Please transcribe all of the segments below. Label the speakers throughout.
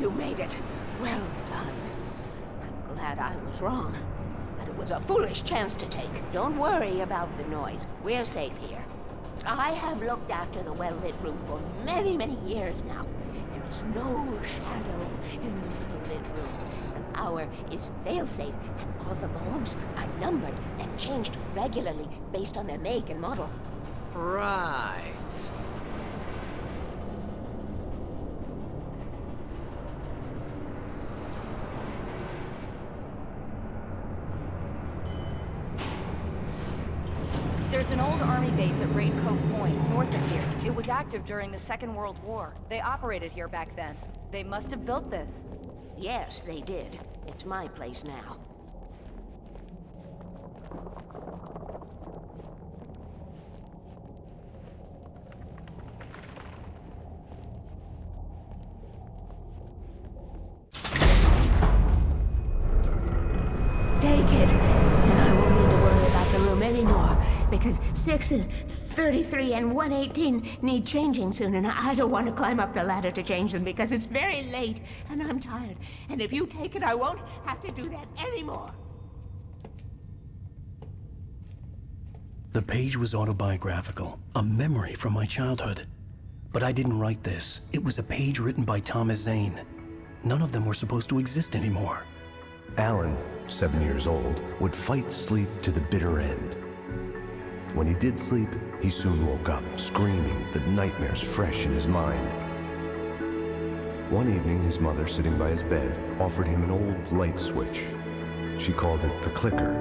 Speaker 1: You made it. Well done. I'm glad I was wrong. But it was a foolish chance to take. Don't worry about the noise. We're safe here. I have looked after the well-lit room for many, many years now. There is no shadow in the well-lit room. The power is fail-safe, and all the bulbs are numbered and changed regularly based on their make and model.
Speaker 2: Right.
Speaker 3: There's an old army base at Raincoat Point, north of here. It was active during the Second World War. They operated here back then. They must have built this.
Speaker 1: Yes, they did. It's my place now. Take it, and I won't need to worry about the room anymore, because 6 and 33 and 118 need changing soon, and I don't want to climb up the ladder to change them because it's very late, and I'm tired. And if you take it, I won't have to do that anymore.
Speaker 4: The page was autobiographical, a memory from my childhood. But I didn't write this. It was a page written by Thomas Zane. None of them were supposed to exist anymore.
Speaker 5: Alan, 7 years old, would fight sleep to the bitter end. When he did sleep, he soon woke up, screaming, the nightmares fresh in his mind. One evening, his mother, sitting by his bed, offered him an old light switch. She called it the clicker,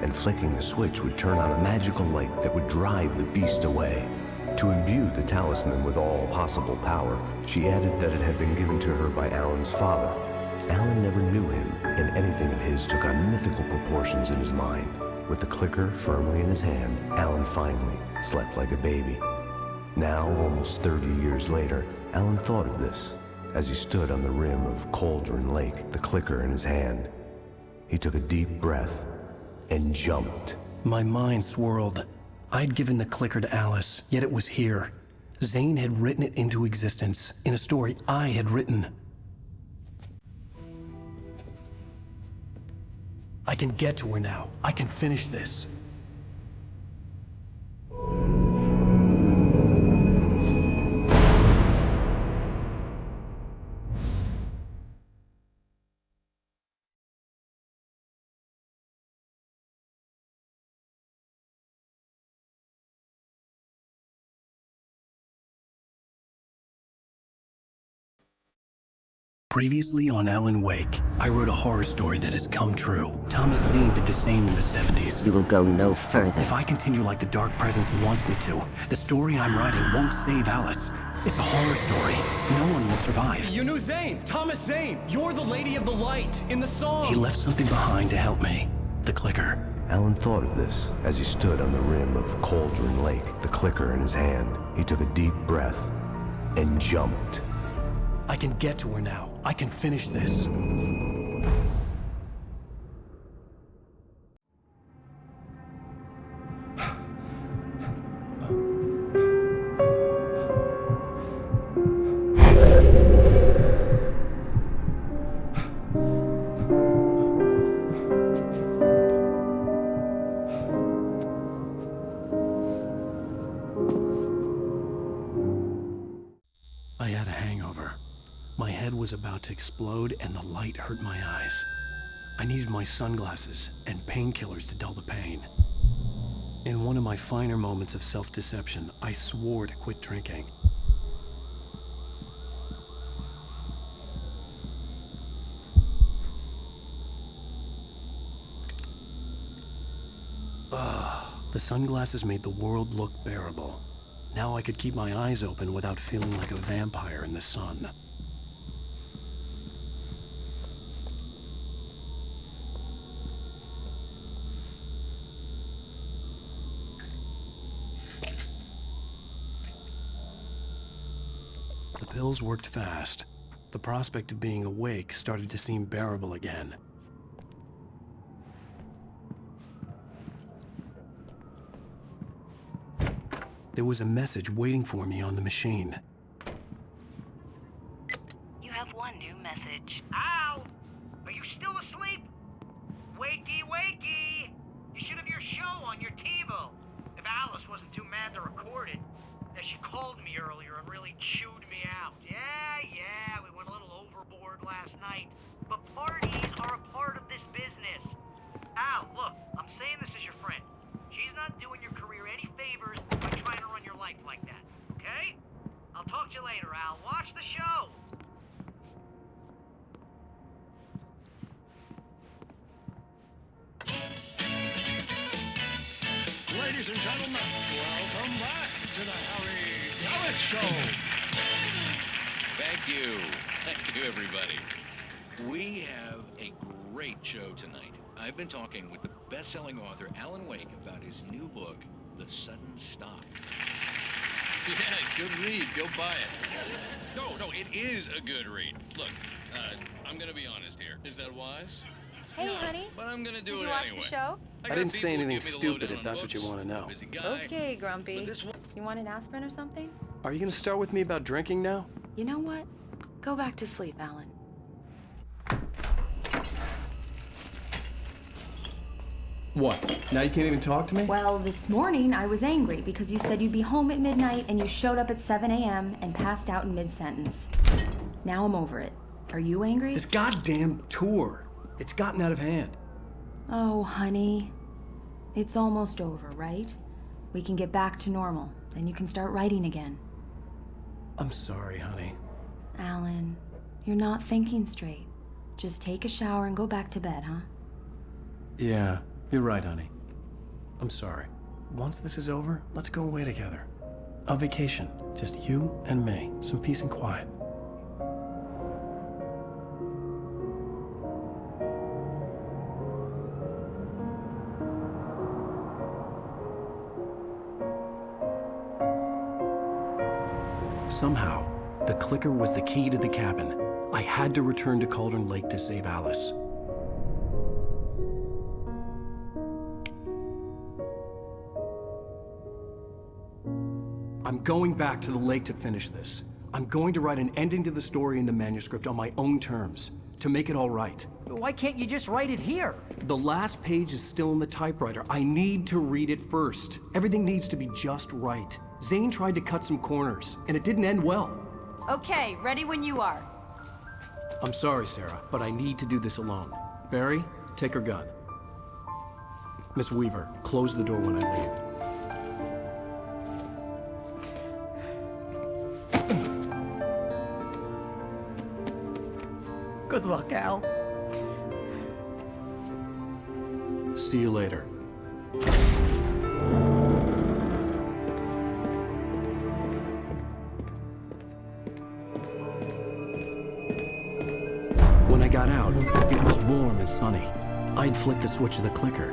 Speaker 5: and flicking the switch would turn on a magical light that would drive the beast away. To imbue the talisman with all possible power, she added that it had been given to her by Alan's father. Alan never knew him, and anything of his took on mythical proportions in his mind. With the clicker firmly in his hand, Alan finally slept like a baby. Now, almost 30 years later, Alan thought of this as he stood on the rim of Cauldron Lake, the clicker in his hand. He took a deep breath and jumped.
Speaker 4: My mind swirled. I'd given the clicker to Alice, yet it was here. Zane had written it into existence in a story I had written. I can get to her now. I can finish this. Previously on 앨런웨이크, I wrote a horror story that has come true. Thomas Zane did the same in the 70s.
Speaker 1: You will go no further.
Speaker 4: If I continue like the Dark Presence wants me to, the story I'm writing won't save Alice. It's a horror story. No one will survive.
Speaker 2: You knew Zane! Thomas Zane! You're the Lady of the Light in the song!
Speaker 4: He left something behind to help me. The clicker.
Speaker 5: Alan thought of this as he stood on the rim of Cauldron Lake, the clicker in his hand. He took a deep breath and jumped.
Speaker 4: I can get to her now. I can finish this. I had a hangover. My head was about to explode and the light hurt my eyes. I needed my sunglasses and painkillers to dull the pain. In one of my finer moments of self-deception, I swore to quit drinking. The sunglasses made the world look bearable. Now I could keep my eyes open without feeling like a vampire in the sun. The pills worked fast. The prospect of being awake started to seem bearable again. There was a message waiting for me on the machine.
Speaker 6: You have one new message. called me earlier and really chewed me out. Yeah, we went a little overboard last night. But parties are a part of this business. Al, look, I'm saying this as your friend. She's not doing your career any favors by trying to run your life like that, okay? I'll talk to you later, Al. Watch the show!
Speaker 7: Ladies and gentlemen, welcome back to the Harry Dalit Show.
Speaker 8: Thank you. Thank you, everybody. We have a great show tonight. I've been talking with the best-selling author 앨런웨이크 about his new book, The Sudden Stop. Yeah, good read. Go buy it. No, it is a good read. Look, I'm gonna be honest here. Is that wise?
Speaker 3: Hey,
Speaker 8: No,
Speaker 3: honey.
Speaker 8: but I'm gonna do
Speaker 3: Did
Speaker 8: it
Speaker 3: you watch
Speaker 8: anyway.
Speaker 3: the show?
Speaker 4: I
Speaker 8: got
Speaker 4: didn't say
Speaker 8: people who
Speaker 4: anything
Speaker 8: give me the
Speaker 4: stupid
Speaker 8: lowdown
Speaker 4: if
Speaker 8: on
Speaker 4: that's what you
Speaker 8: books.
Speaker 4: want to know.
Speaker 8: Busy guy.
Speaker 3: Okay, Grumpy.
Speaker 8: But this one...
Speaker 3: You want an aspirin or something?
Speaker 4: Are you gonna start with me about drinking now?
Speaker 3: You know what? Go back to sleep, Alan.
Speaker 4: What? Now you can't even talk to me?
Speaker 9: Well, this morning I was angry because you said you'd be home at midnight and you showed up at 7 a.m. and passed out in mid-sentence. Now I'm over it. Are you angry?
Speaker 4: This goddamn tour. It's gotten out of hand.
Speaker 9: Oh, honey. It's almost over, right? We can get back to normal. Then you can start writing again.
Speaker 4: I'm sorry, honey.
Speaker 9: Alan, you're not thinking straight. Just take a shower and go back to bed, huh?
Speaker 4: Yeah, you're right, honey. I'm sorry. Once this is over, let's go away together. A vacation. Just you and me. Some peace and quiet. Somehow, the clicker was the key to the cabin. I had to return to Cauldron Lake to save Alice. I'm going back to the lake to finish this. I'm going to write an ending to the story in the manuscript on my own terms, to make it all right.
Speaker 10: Why can't you just write it here?
Speaker 4: The last page is still in the typewriter. I need to read it first. Everything needs to be just right. Zane tried to cut some corners, and it didn't end well.
Speaker 3: Okay, ready when you are.
Speaker 4: I'm sorry, Sarah, but I need to do this alone. Barry, take her gun. Miss Weaver, close the door when I leave.
Speaker 10: Good luck, Al.
Speaker 4: See you later. When I got out, it was warm and sunny. I'd flicked the switch of the clicker.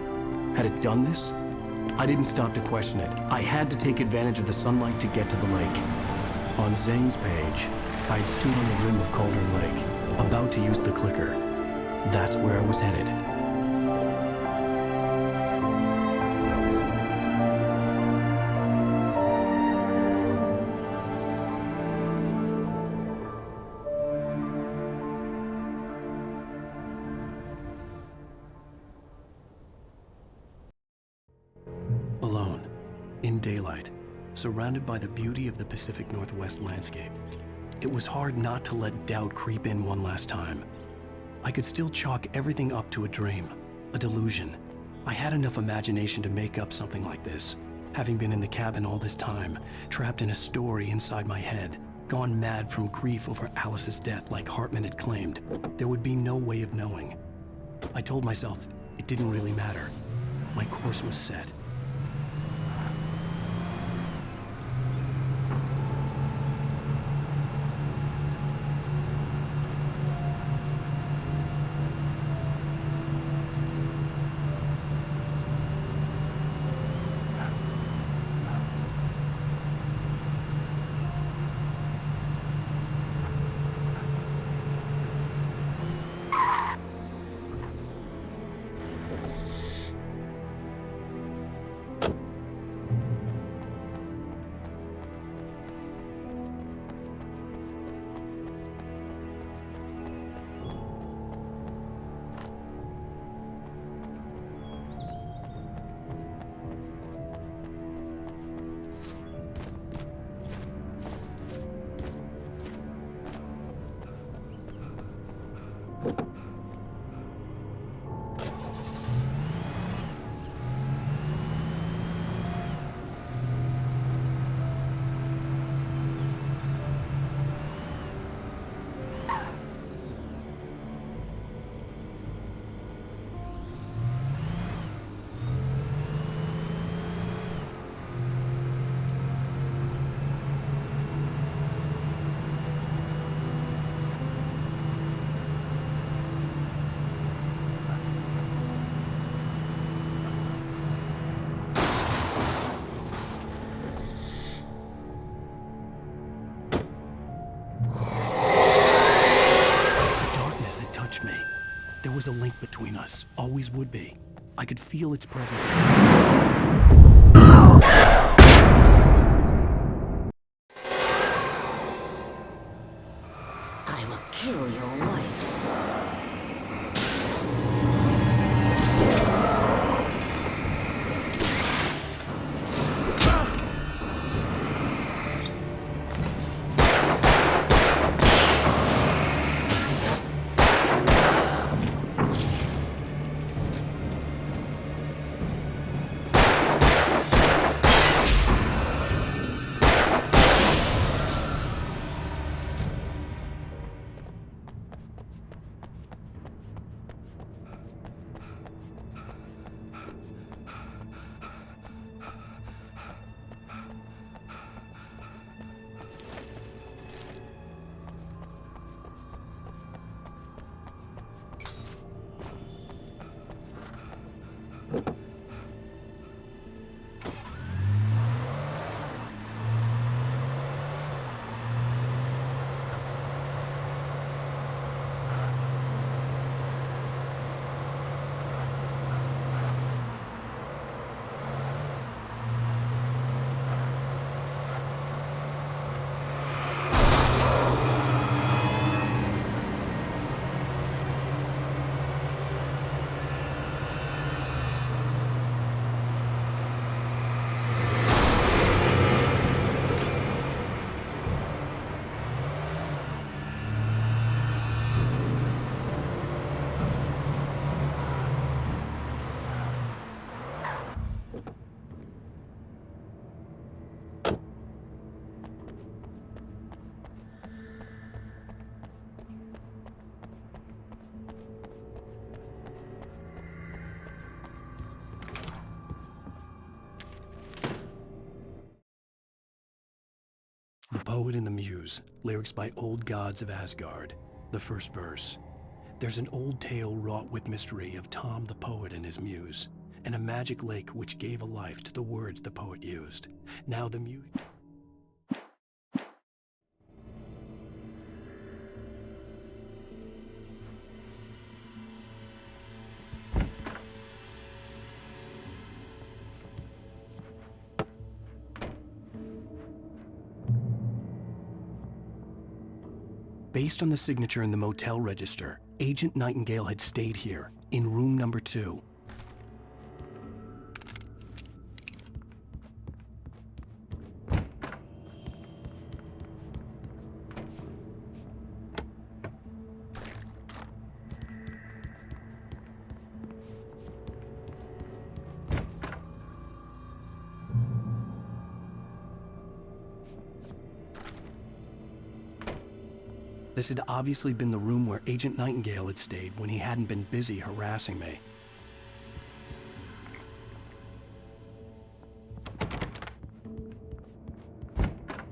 Speaker 4: Had it done this? I didn't stop to question it. I had to take advantage of the sunlight to get to the lake. On Zane's page, I'd stood on the rim of Cauldron Lake, about to use the clicker. That's where I was headed. Alone, in daylight, surrounded by the beauty of the Pacific Northwest landscape, it was hard not to let doubt creep in one last time. I could still chalk everything up to a dream, a delusion. I had enough imagination to make up something like this, having been in the cabin all this time, trapped in a story inside my head, gone mad from grief over Alice's death like Hartman had claimed. There would be no way of knowing. I told myself it didn't really matter. My course was set. was a link between us, always would be. I could feel its presence.
Speaker 1: I will kill your wife.
Speaker 4: The Poet and the Muse, lyrics by old gods of Asgard. The first verse. There's an old tale wrought with mystery of Tom the poet and his muse, and a magic lake which gave a life to the words the poet used. Now the muse... Based on the signature in the motel register, Agent Nightingale had stayed here, in room number 2. This had obviously been the room where Agent Nightingale had stayed when he hadn't been busy harassing me.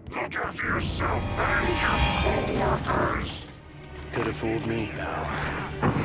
Speaker 7: Look after yourself and your co-workers!
Speaker 4: Could have fooled me, pal.